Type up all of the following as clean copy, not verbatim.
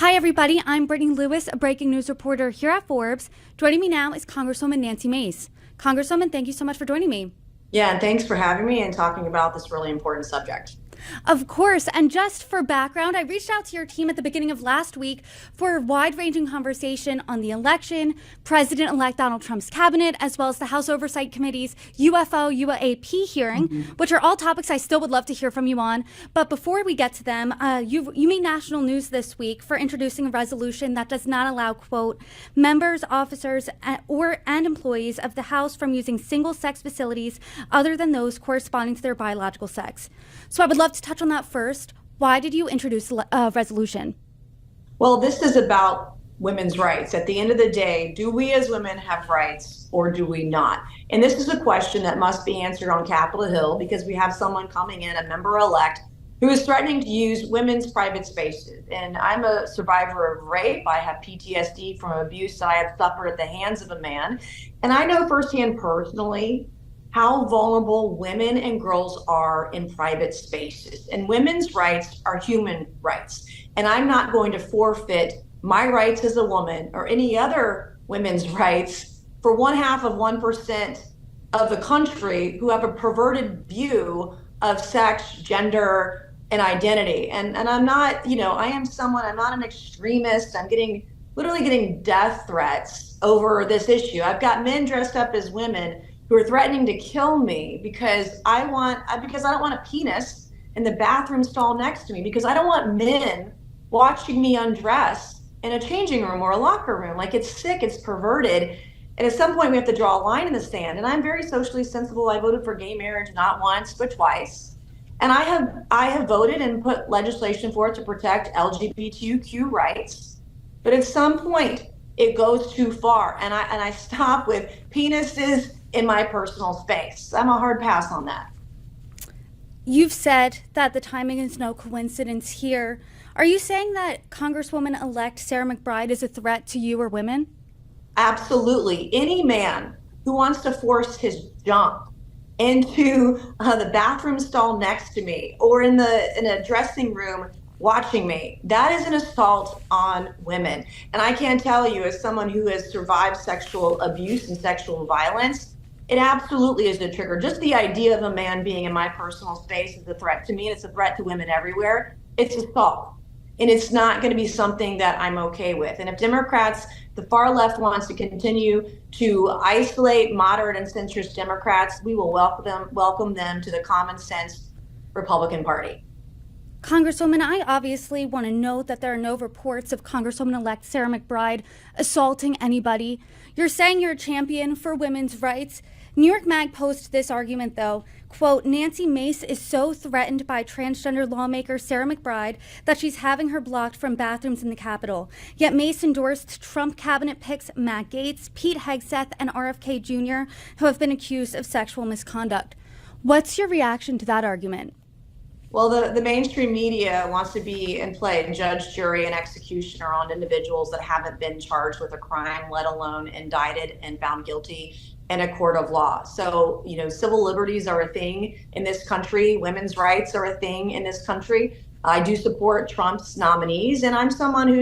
Hi, everybody. I'm Brittany Lewis, a breaking news reporter here at Forbes. Joining me now is Congresswoman Nancy Mace. Congresswoman, thank you so much for joining me. Yeah, and thanks for having me and talking about this really important subject. Of course, and just for background, I reached out to your team at the beginning of last week for a wide-ranging conversation on the election, President-elect Donald Trump's cabinet, as well as the House Oversight Committee's UFO UAP hearing, which are all topics I still would love to hear from you on. But before we get to them, you made national news this week for introducing a resolution that does not allow, quote, members, officers, and employees of the House from using single-sex facilities other than those corresponding to their biological sex. So I would love to touch on that first. Why did you introduce a resolution? Well, this is about women's rights. At the end of the day, do we as women have rights or do we not? And this is a question that must be answered on Capitol Hill because we have someone coming in, a member-elect, who is threatening to use women's private spaces. And I'm a survivor of rape. I have PTSD from abuse that I have suffered at the hands of a man. And I know firsthand personally how vulnerable women and girls are in private spaces. And women's rights are human rights. And I'm not going to forfeit my rights as a woman or any other women's rights for 1/2% of the country who have a perverted view of sex, gender, and identity. And I'm not, I am someone, I'm not an extremist. I'm literally getting death threats over this issue. I've got men dressed up as women who are threatening to kill me because I don't want a penis in the bathroom stall next to me, because I don't want men watching me undress in a changing room or a locker room. Like, it's sick, it's perverted. And at some point we have to draw a line in the sand. And I'm very socially sensible. I voted for gay marriage not once, but twice. And I have voted and put legislation forward to protect LGBTQ rights. But at some point it goes too far. And I stop with penises in my personal space. I'm a hard pass on that. You've said that the timing is no coincidence here. Are you saying that Congresswoman-elect Sarah McBride is a threat to you or women? Absolutely. Any man who wants to force his junk into the bathroom stall next to me or in a dressing room watching me, that is an assault on women. And I can tell you, as someone who has survived sexual abuse and sexual violence, it absolutely is a trigger. Just the idea of a man being in my personal space is a threat to me, and it's a threat to women everywhere. It's assault. And it's not going to be something that I'm okay with. And if Democrats, the far left, wants to continue to isolate moderate and centrist Democrats, we will welcome them to the common sense Republican Party. Congresswoman, I obviously want to note that there are no reports of Congresswoman-elect Sarah McBride assaulting anybody. You're saying you're a champion for women's rights. New York Mag posted this argument, though. Quote, Nancy Mace is so threatened by transgender lawmaker Sarah McBride that she's having her blocked from bathrooms in the Capitol. Yet Mace endorsed Trump cabinet picks Matt Gaetz, Pete Hegseth, and RFK Jr., who have been accused of sexual misconduct. What's your reaction to that argument? Well, the mainstream media wants to be and play judge, jury, and executioner on individuals that haven't been charged with a crime, let alone indicted and found guilty in a court of law. So, civil liberties are a thing in this country. Women's rights are a thing in this country. I do support Trump's nominees, and I'm someone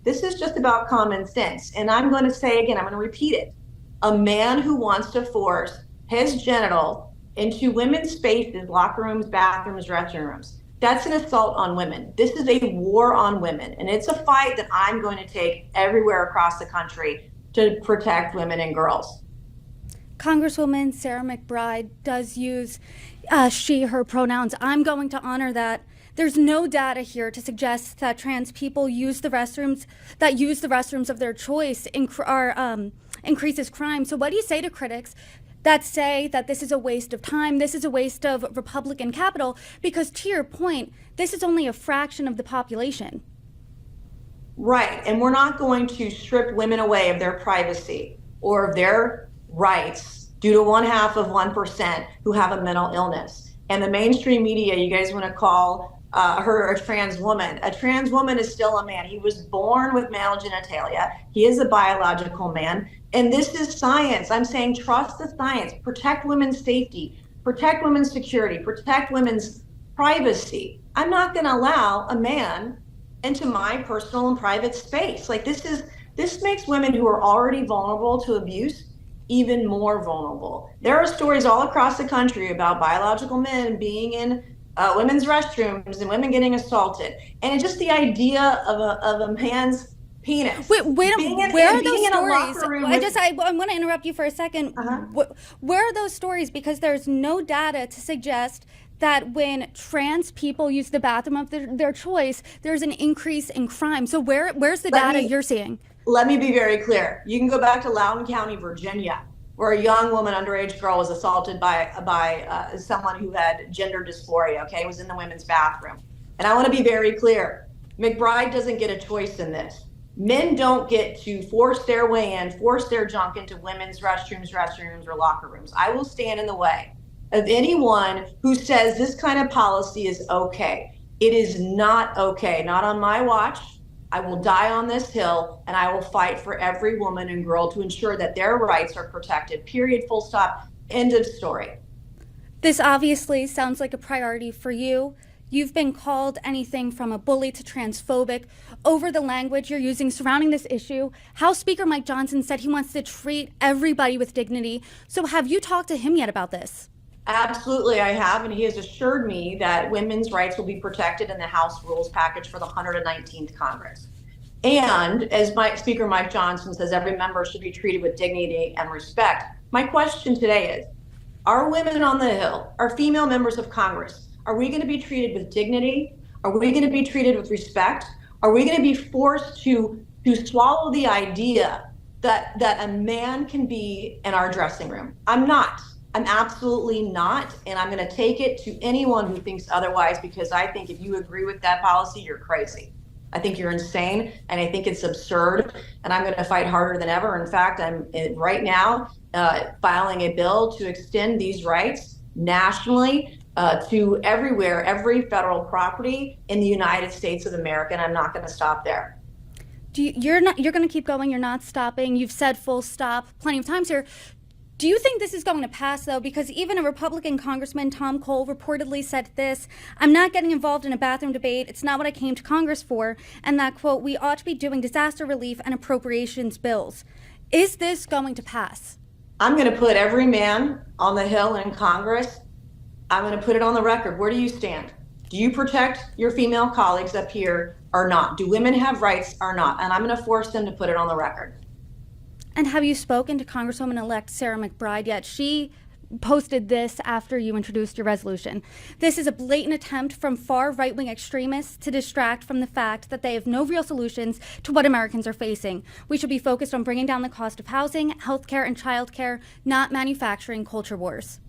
this is just about common sense. And I'm going to say again, I'm going to repeat it. A man who wants to force his genital into women's spaces, locker rooms, bathrooms, dressing rooms, that's an assault on women. This is a war on women. And it's a fight that I'm going to take everywhere across the country to protect women and girls. Congresswoman Sarah McBride does use she, her pronouns. I'm going to honor that. There's no data here to suggest that trans people use the restrooms of their choice increases crime. So what do you say to critics that say that this is a waste of time, this is a waste of Republican capital, because to your point, this is only a fraction of the population? Right, and we're not going to strip women away of their privacy or of their rights due to 1/2% who have a mental illness. And the mainstream media, you guys want to call her a trans woman. A trans woman is still a man. He was born with male genitalia. He is a biological man. And this is science. I'm saying trust the science, protect women's safety, protect women's security, protect women's privacy. I'm not going to allow a man into my personal and private space. Like this makes women who are already vulnerable to abuse even more vulnerable. There are stories all across the country about biological men being in women's restrooms and women getting assaulted, and it's just the idea of a man's penis. Wait, where are those stories? I want to interrupt you for a second. Where are those stories? Because there's no data to suggest that when trans people use the bathroom of their choice, there's an increase in crime. So where's the data you're seeing? Let me be very clear. You can go back to Loudoun County, Virginia, where a young woman, underage girl, was assaulted by someone who had gender dysphoria. Okay, it was in the women's bathroom. And I want to be very clear. McBride doesn't get a choice in this. Men don't get to force their way in, force their junk into women's restrooms, or locker rooms. I will stand in the way of anyone who says this kind of policy is okay. It is not okay, not on my watch. I will die on this hill, and I will fight for every woman and girl to ensure that their rights are protected, period, full stop, end of story. This obviously sounds like a priority for you. You've been called anything from a bully to transphobic over the language you're using surrounding this issue. House Speaker Mike Johnson said he wants to treat everybody with dignity. So have you talked to him yet about this? Absolutely, I have, and he has assured me that women's rights will be protected in the House Rules package for the 119th Congress. And as Speaker Mike Johnson says, every member should be treated with dignity and respect. My question today is, are women on the Hill, are female members of Congress, are we going to be treated with dignity? Are we going to be treated with respect? Are we going to be forced to swallow the idea that a man can be in our dressing room? I'm not. I'm absolutely not. And I'm going to take it to anyone who thinks otherwise, because I think if you agree with that policy, you're crazy. I think you're insane, and I think it's absurd, and I'm going to fight harder than ever. In fact, I'm right now filing a bill to extend these rights nationally to everywhere, every federal property in the United States of America, and I'm not going to stop there. You're going to keep going. You're not stopping. You've said full stop plenty of times here. Do you think this is going to pass, though? Because even a Republican Congressman, Tom Cole, reportedly said this: "I'm not getting involved in a bathroom debate. It's not what I came to Congress for." And that, quote, "we ought to be doing disaster relief and appropriations bills." Is this going to pass? I'm going to put every man on the Hill and in Congress, I'm going to put it on the record. Where do you stand? Do you protect your female colleagues up here or not? Do women have rights or not? And I'm going to force them to put it on the record. And have you spoken to Congresswoman-elect Sarah McBride yet? She posted this after you introduced your resolution. "This is a blatant attempt from far right-wing extremists to distract from the fact that they have no real solutions to what Americans are facing. We should be focused on bringing down the cost of housing, healthcare, and childcare, not manufacturing culture wars."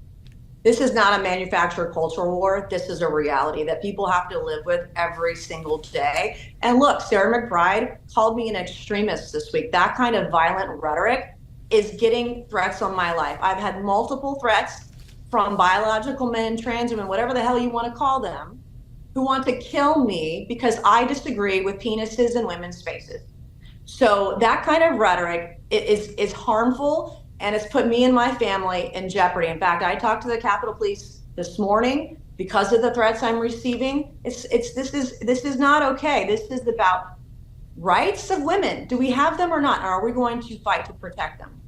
This is not a manufactured cultural war. This is a reality that people have to live with every single day. And look, Sarah McBride called me an extremist this week. That kind of violent rhetoric is getting threats on my life. I've had multiple threats from biological men, trans women, whatever the hell you want to call them, who want to kill me because I disagree with penises in women's spaces. So that kind of rhetoric is harmful, and it's put me and my family in jeopardy. In fact, I talked to the Capitol Police this morning because of the threats I'm receiving. This is not okay. This is about rights of women. Do we have them or not? Or are we going to fight to protect them?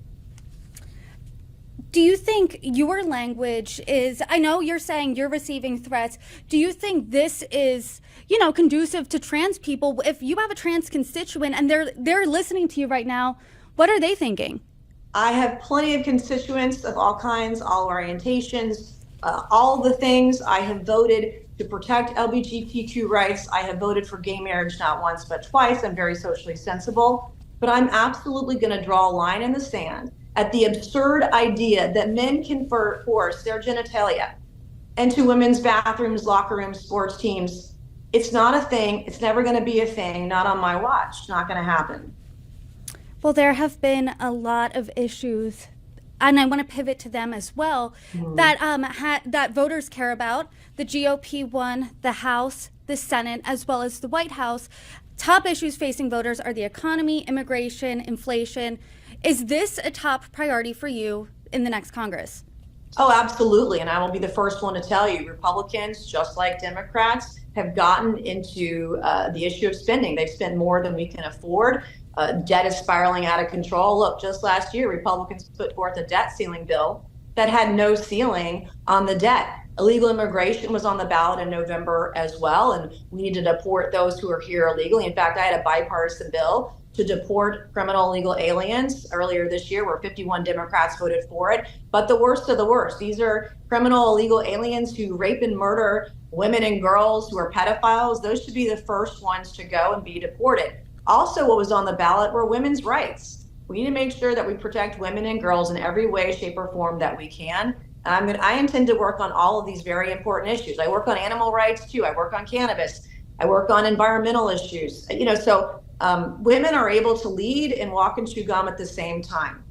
Do you think your language is, I know you're saying you're receiving threats. Do you think this is, conducive to trans people? If you have a trans constituent and they're listening to you right now, what are they thinking? I have plenty of constituents of all kinds, all orientations, all the things. I have voted to protect LGBTQ rights. I have voted for gay marriage not once but twice. I'm very socially sensible, but I'm absolutely going to draw a line in the sand at the absurd idea that men can force their genitalia into women's bathrooms, locker rooms, sports teams. It's not a thing. It's never going to be a thing. Not on my watch. It's not going to happen. Well, there have been a lot of issues, and I want to pivot to them as well, that voters care about. The GOP won the House, the Senate, as well as the White House. Top issues facing voters are the economy, immigration, inflation. Is this a top priority for you in the next Congress? Oh, absolutely. And I will be the first one to tell you, Republicans, just like Democrats, have gotten into the issue of spending. They've spent more than we can afford. Debt is spiraling out of control. Look, just last year, Republicans put forth a debt ceiling bill that had no ceiling on the debt. Illegal immigration was on the ballot in November as well, and we need to deport those who are here illegally. In fact, I had a bipartisan bill to deport criminal illegal aliens earlier this year, where 51 Democrats voted for it. But the worst of the worst, these are criminal illegal aliens who rape and murder women and girls, who are pedophiles. Those should be the first ones to go and be deported. Also, what was on the ballot were women's rights. We need to make sure that we protect women and girls in every way, shape, or form that we can. I intend to work on all of these very important issues. I work on animal rights too. I work on cannabis. I work on environmental issues. So women are able to lead and walk and chew gum at the same time.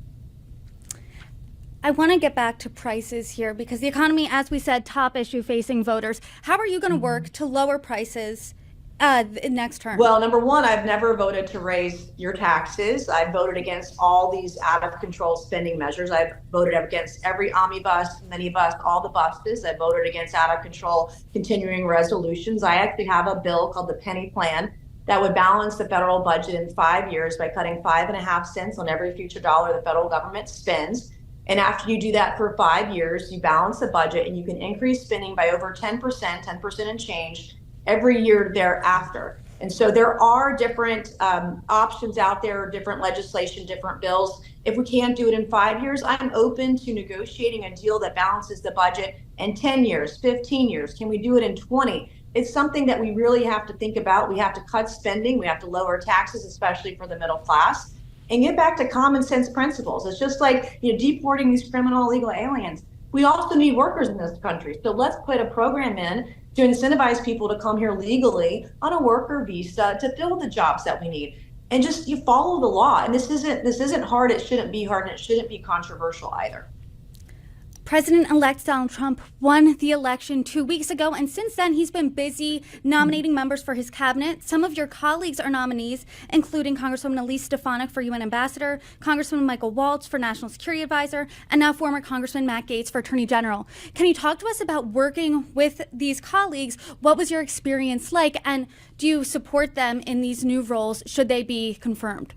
I want to get back to prices here because the economy, as we said, top issue facing voters. How are you going to work to lower prices next term? Well, number one, I've never voted to raise your taxes. I've voted against all these out of control spending measures. I've voted against every omnibus, minibus, all the buses. I voted against out of control continuing resolutions. I actually have a bill called the Penny Plan that would balance the federal budget in 5 years by cutting 5.5 cents on every future dollar the federal government spends. And after you do that for 5 years, you balance the budget and you can increase spending by over 10%, 10% and change every year thereafter. And so there are different options out there, different legislation, different bills. If we can't do it in 5 years, I'm open to negotiating a deal that balances the budget in 10 years, 15 years. Can we do it in 20? It's something that we really have to think about. We have to cut spending. We have to lower taxes, especially for the middle class, and get back to common sense principles. It's just like deporting these criminal illegal aliens. We also need workers in this country. So let's put a program in to incentivize people to come here legally on a worker visa to fill the jobs that we need. And just you follow the law. And this isn't hard. It shouldn't be hard, and it shouldn't be controversial either. President-elect Donald Trump won the election 2 weeks ago, and since then he's been busy nominating members for his cabinet. Some of your colleagues are nominees, including Congresswoman Elise Stefanik for UN Ambassador, Congressman Michael Waltz for National Security Advisor, and now former Congressman Matt Gaetz for Attorney General. Can you talk to us about working with these colleagues? What was your experience like, and do you support them in these new roles should they be confirmed?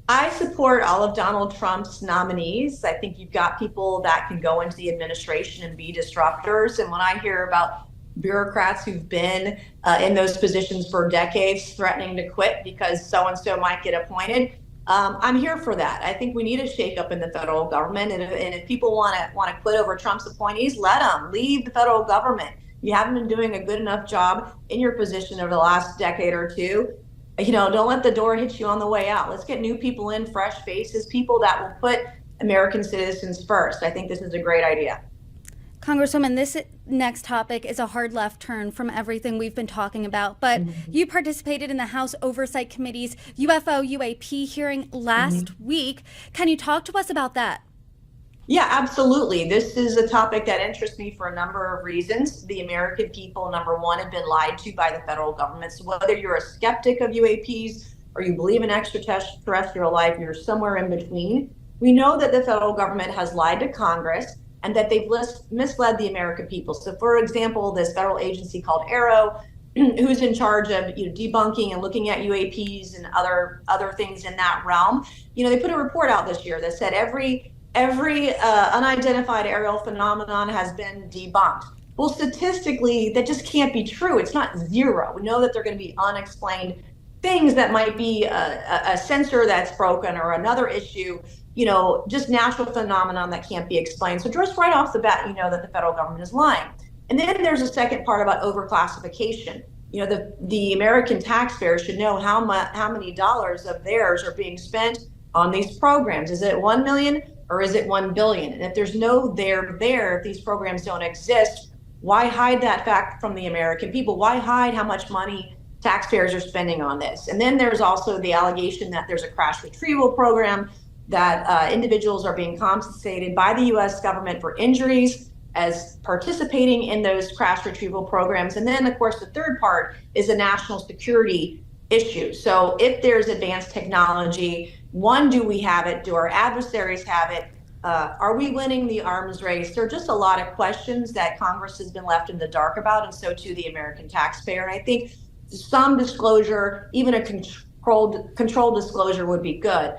I support all of Donald Trump's nominees. I think you've got people that can go into the administration and be disruptors. And when I hear about bureaucrats who've been in those positions for decades threatening to quit because so-and-so might get appointed, I'm here for that. I think we need a shakeup in the federal government. And if people want to quit over Trump's appointees, let them leave the federal government. You haven't been doing a good enough job in your position over the last decade or two. Don't let the door hit you on the way out. Let's get new people in, fresh faces, people that will put American citizens first. I think this is a great idea. Congresswoman, this next topic is a hard left turn from everything we've been talking about, but you participated in the House Oversight Committee's UFO UAP hearing last week. Can you talk to us about that? Yeah, absolutely. This is a topic that interests me for a number of reasons. The American people, number one, have been lied to by the federal government. So whether you're a skeptic of UAPs or you believe in extraterrestrial life, you're somewhere in between. We know that the federal government has lied to Congress and that they've misled the American people. So for example, this federal agency called AARO, who's in charge of debunking and looking at UAPs and other things in that realm, they put a report out this year that said every unidentified aerial phenomenon has been debunked. Well, statistically, that just can't be true. It's not zero. We know that there are going to be unexplained things that might be a sensor that's broken or another issue, just natural phenomenon that can't be explained. So just right off the bat, that the federal government is lying. And then there's a second part about overclassification. The American taxpayer should know how many dollars of theirs are being spent on these programs. Is it 1 million? Or is it 1 billion? And if there's no there, if these programs don't exist, why hide that fact from the American people? Why hide how much money taxpayers are spending on this? And then there's also the allegation that there's a crash retrieval program, that individuals are being compensated by the U.S. government for injuries as participating in those crash retrieval programs. And then, of course, the third part is a national security issue. So if there's advanced technology, one, do we have it? Do our adversaries have it? Are we winning the arms race? There are just a lot of questions that Congress has been left in the dark about, and so too the American taxpayer. And I think some disclosure, even a controlled disclosure, would be good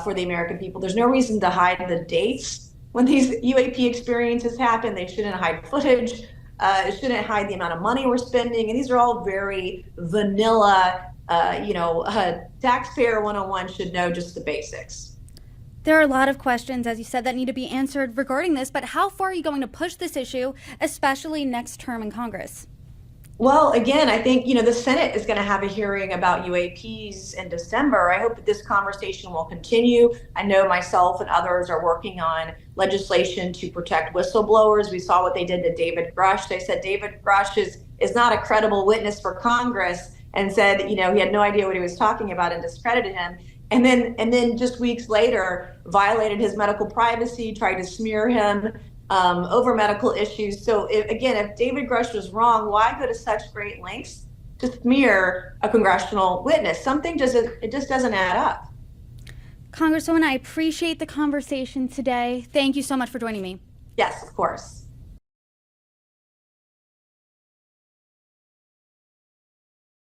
for the American people. There's no reason to hide the dates when these UAP experiences happen. They shouldn't hide footage. It shouldn't hide the amount of money we're spending. And these are all very vanilla. Taxpayer 101 should know just the basics. There are a lot of questions, as you said, that need to be answered regarding this, but how far are you going to push this issue, especially next term in Congress? Well, again, I think, the Senate is going to have a hearing about UAPs in December. I hope that this conversation will continue. I know myself and others are working on legislation to protect whistleblowers. We saw what they did to David Grush. They said David Grush is not a credible witness for Congress, and said, he had no idea what he was talking about and discredited him. And then just weeks later, violated his medical privacy, tried to smear him over medical issues. So if David Grush was wrong, why go to such great lengths to smear a congressional witness? It just doesn't add up. Congresswoman, I appreciate the conversation today. Thank you so much for joining me. Yes, of course.